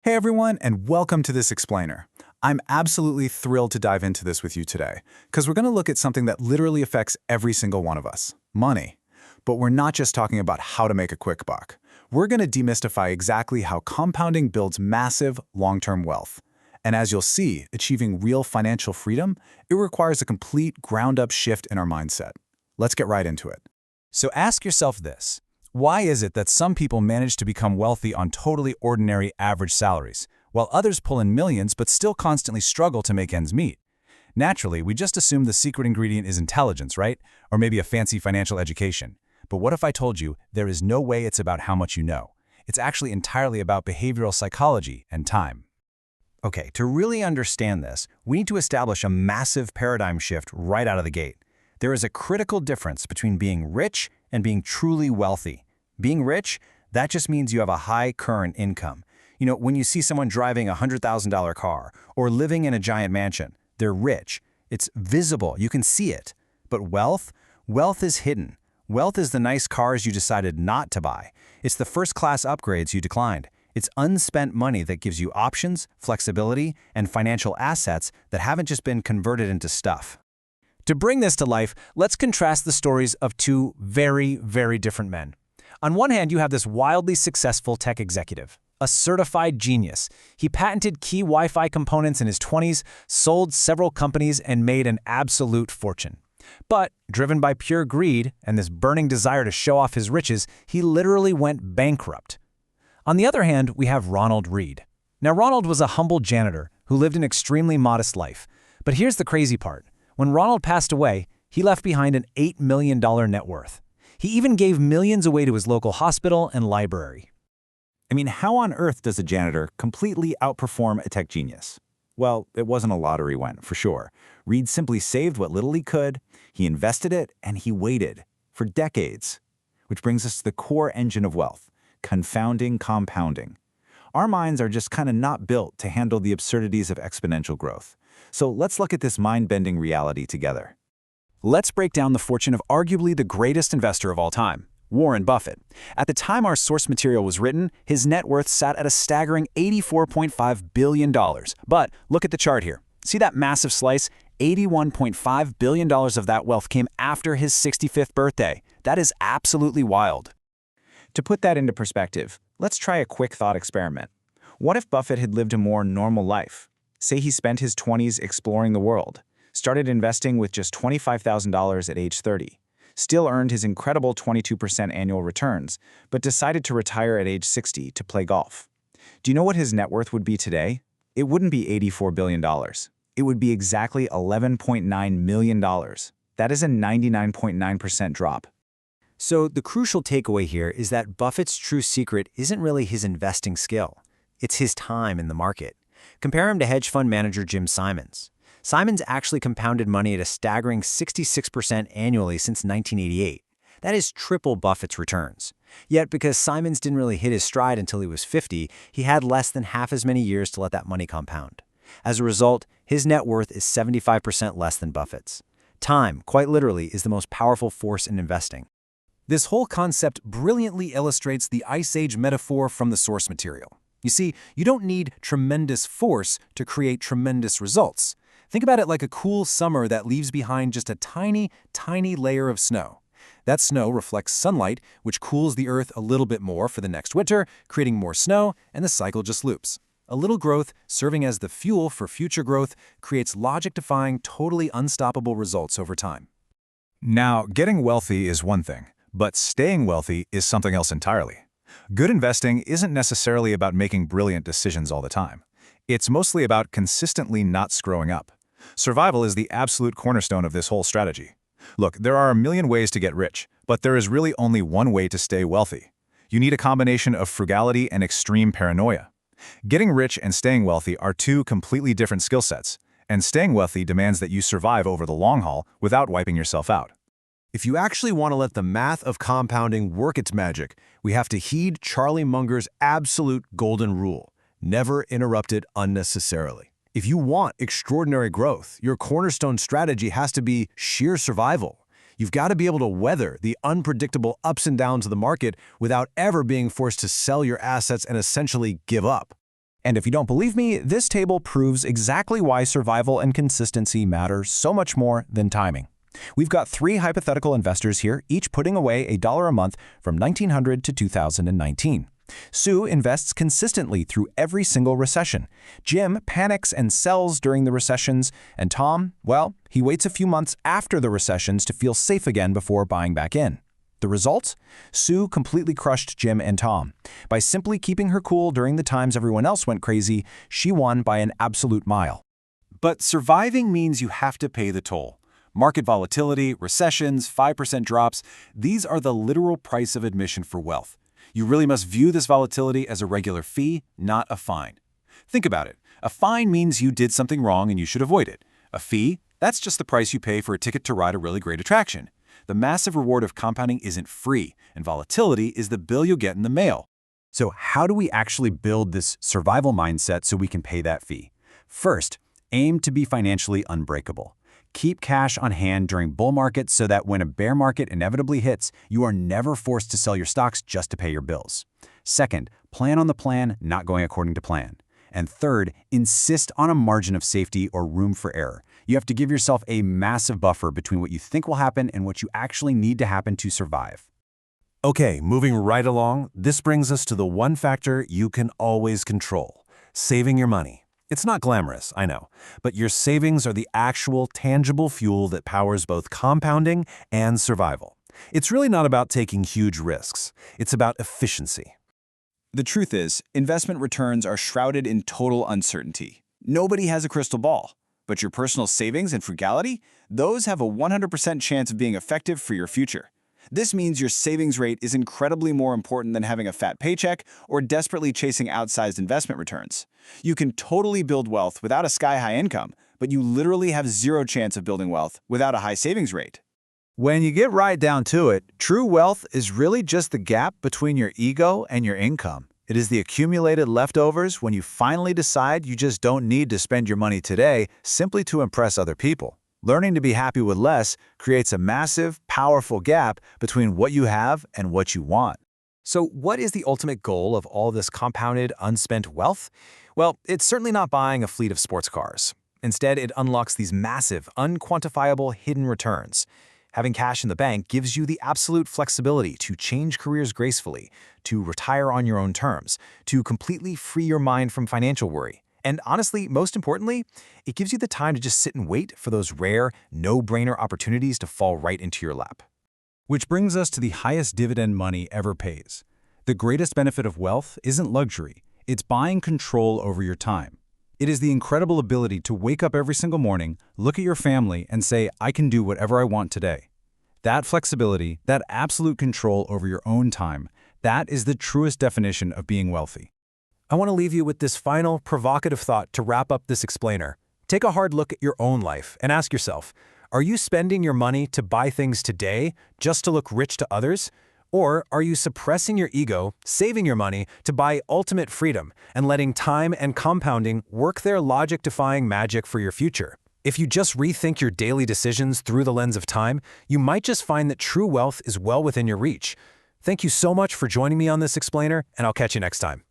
Hey everyone, and welcome to this explainer. I'm absolutely thrilled to dive into this with you today, because we're going to look at something that literally affects every single one of us, money. But we're not just talking about how to make a quick buck. We're going to demystify exactly how compounding builds massive, long-term wealth. And as you'll see, achieving real financial freedom, it requires a complete ground-up shift in our mindset. Let's get right into it. So ask yourself this. Why is it that some people manage to become wealthy on totally ordinary average salaries, while others pull in millions but still constantly struggle to make ends meet? Naturally, we just assume the secret ingredient is intelligence, right? Or maybe a fancy financial education. But what if I told you there is no way it's about how much you know? It's actually entirely about behavioral psychology and time. Okay, to really understand this, we need to establish a massive paradigm shift right out of the gate. There is a critical difference between being rich and being truly wealthy. Being rich, that just means you have a high current income. You know, when you see someone driving a $100,000 car or living in a giant mansion, they're rich. It's visible, you can see it. But wealth? Wealth is hidden. Wealth is the nice cars you decided not to buy. It's the first-class upgrades you declined. It's unspent money that gives you options, flexibility, and financial assets that haven't just been converted into stuff. To bring this to life, let's contrast the stories of two very, very different men. On one hand, you have this wildly successful tech executive, a certified genius. He patented key Wi-Fi components in his 20s, sold several companies, and made an absolute fortune. But, driven by pure greed and this burning desire to show off his riches, he literally went bankrupt. On the other hand, we have Ronald Read. Now, Ronald was a humble janitor who lived an extremely modest life. But here's the crazy part. When Ronald passed away, he left behind an $8 million net worth. He even gave millions away to his local hospital and library. I mean, how on earth does a janitor completely outperform a tech genius? Well, it wasn't a lottery win, for sure. Reed simply saved what little he could, he invested it, and he waited for decades. Which brings us to the core engine of wealth, confounding compounding. Our minds are just kind of not built to handle the absurdities of exponential growth. So let's look at this mind-bending reality together. Let's break down the fortune of arguably the greatest investor of all time, Warren Buffett. At the time our source material was written, his net worth sat at a staggering $84.5 billion. But look at the chart here. See that massive slice? $81.5 billion of that wealth came after his 65th birthday. That is absolutely wild. To put that into perspective, let's try a quick thought experiment. What if Buffett had lived a more normal life? Say he spent his 20s exploring the world, started investing with just $25,000 at age 30, still earned his incredible 22% annual returns, but decided to retire at age 60 to play golf. Do you know what his net worth would be today? It wouldn't be $84 billion. It would be exactly $11.9 million. That is a 99.9% drop. So the crucial takeaway here is that Buffett's true secret isn't really his investing skill. It's his time in the market. Compare him to hedge fund manager Jim Simons. Simons actually compounded money at a staggering 66% annually since 1988. That is triple Buffett's returns. Yet because Simons didn't really hit his stride until he was 50, he had less than half as many years to let that money compound. As a result, his net worth is 75% less than Buffett's. Time, quite literally, is the most powerful force in investing. This whole concept brilliantly illustrates the Ice Age metaphor from the source material. You see, you don't need tremendous force to create tremendous results. Think about it like a cool summer that leaves behind just a tiny, tiny layer of snow. That snow reflects sunlight, which cools the earth a little bit more for the next winter, creating more snow, and the cycle just loops. A little growth, serving as the fuel for future growth, creates logic-defying, totally unstoppable results over time. Now, getting wealthy is one thing, but staying wealthy is something else entirely. Good investing isn't necessarily about making brilliant decisions all the time. It's mostly about consistently not screwing up. Survival is the absolute cornerstone of this whole strategy. Look, there are a million ways to get rich, but there is really only one way to stay wealthy. You need a combination of frugality and extreme paranoia. Getting rich and staying wealthy are two completely different skill sets, and staying wealthy demands that you survive over the long haul without wiping yourself out. If you actually want to let the math of compounding work its magic, we have to heed Charlie Munger's absolute golden rule: never interrupt it unnecessarily. If you want extraordinary growth, your cornerstone strategy has to be sheer survival. You've got to be able to weather the unpredictable ups and downs of the market without ever being forced to sell your assets and essentially give up. And if you don't believe me, this table proves exactly why survival and consistency matter so much more than timing. We've got 3 hypothetical investors here, each putting away $1 a month from 1900 to 2019. Sue invests consistently through every single recession. Jim panics and sells during the recessions. And Tom, well, he waits a few months after the recessions to feel safe again before buying back in. The result? Sue completely crushed Jim and Tom. By simply keeping her cool during the times everyone else went crazy, she won by an absolute mile. But surviving means you have to pay the toll. Market volatility, recessions, 5% drops, these are the literal price of admission for wealth. You really must view this volatility as a regular fee, not a fine. Think about it. A fine means you did something wrong and you should avoid it. A fee? That's just the price you pay for a ticket to ride a really great attraction. The massive reward of compounding isn't free, and volatility is the bill you'll get in the mail. So how do we actually build this survival mindset so we can pay that fee? First, aim to be financially unbreakable. Keep cash on hand during bull markets so that when a bear market inevitably hits, you are never forced to sell your stocks just to pay your bills. Second, plan on the plan, not going according to plan. And third, insist on a margin of safety or room for error. You have to give yourself a massive buffer between what you think will happen and what you actually need to happen to survive. Okay, moving right along, this brings us to the one factor you can always control: saving your money. It's not glamorous, I know, but your savings are the actual, tangible fuel that powers both compounding and survival. It's really not about taking huge risks. It's about efficiency. The truth is, investment returns are shrouded in total uncertainty. Nobody has a crystal ball, but your personal savings and frugality, those have a 100% chance of being effective for your future. This means your savings rate is incredibly more important than having a fat paycheck or desperately chasing outsized investment returns. You can totally build wealth without a sky-high income, but you literally have zero chance of building wealth without a high savings rate. When you get right down to it, true wealth is really just the gap between your ego and your income. It is the accumulated leftovers when you finally decide you just don't need to spend your money today simply to impress other people. Learning to be happy with less creates a massive, powerful gap between what you have and what you want. So what is the ultimate goal of all this compounded, unspent wealth? Well, it's certainly not buying a fleet of sports cars. Instead, it unlocks these massive, unquantifiable hidden returns. Having cash in the bank gives you the absolute flexibility to change careers gracefully, to retire on your own terms, to completely free your mind from financial worry. And honestly, most importantly, it gives you the time to just sit and wait for those rare, no-brainer opportunities to fall right into your lap. Which brings us to the highest dividend money ever pays. The greatest benefit of wealth isn't luxury, it's buying control over your time. It is the incredible ability to wake up every single morning, look at your family, and say, I can do whatever I want today. That flexibility, that absolute control over your own time, that is the truest definition of being wealthy. I want to leave you with this final, provocative thought to wrap up this explainer. Take a hard look at your own life and ask yourself, are you spending your money to buy things today just to look rich to others? Or are you suppressing your ego, saving your money to buy ultimate freedom, and letting time and compounding work their logic-defying magic for your future? If you just rethink your daily decisions through the lens of time, you might just find that true wealth is well within your reach. Thank you so much for joining me on this explainer, and I'll catch you next time.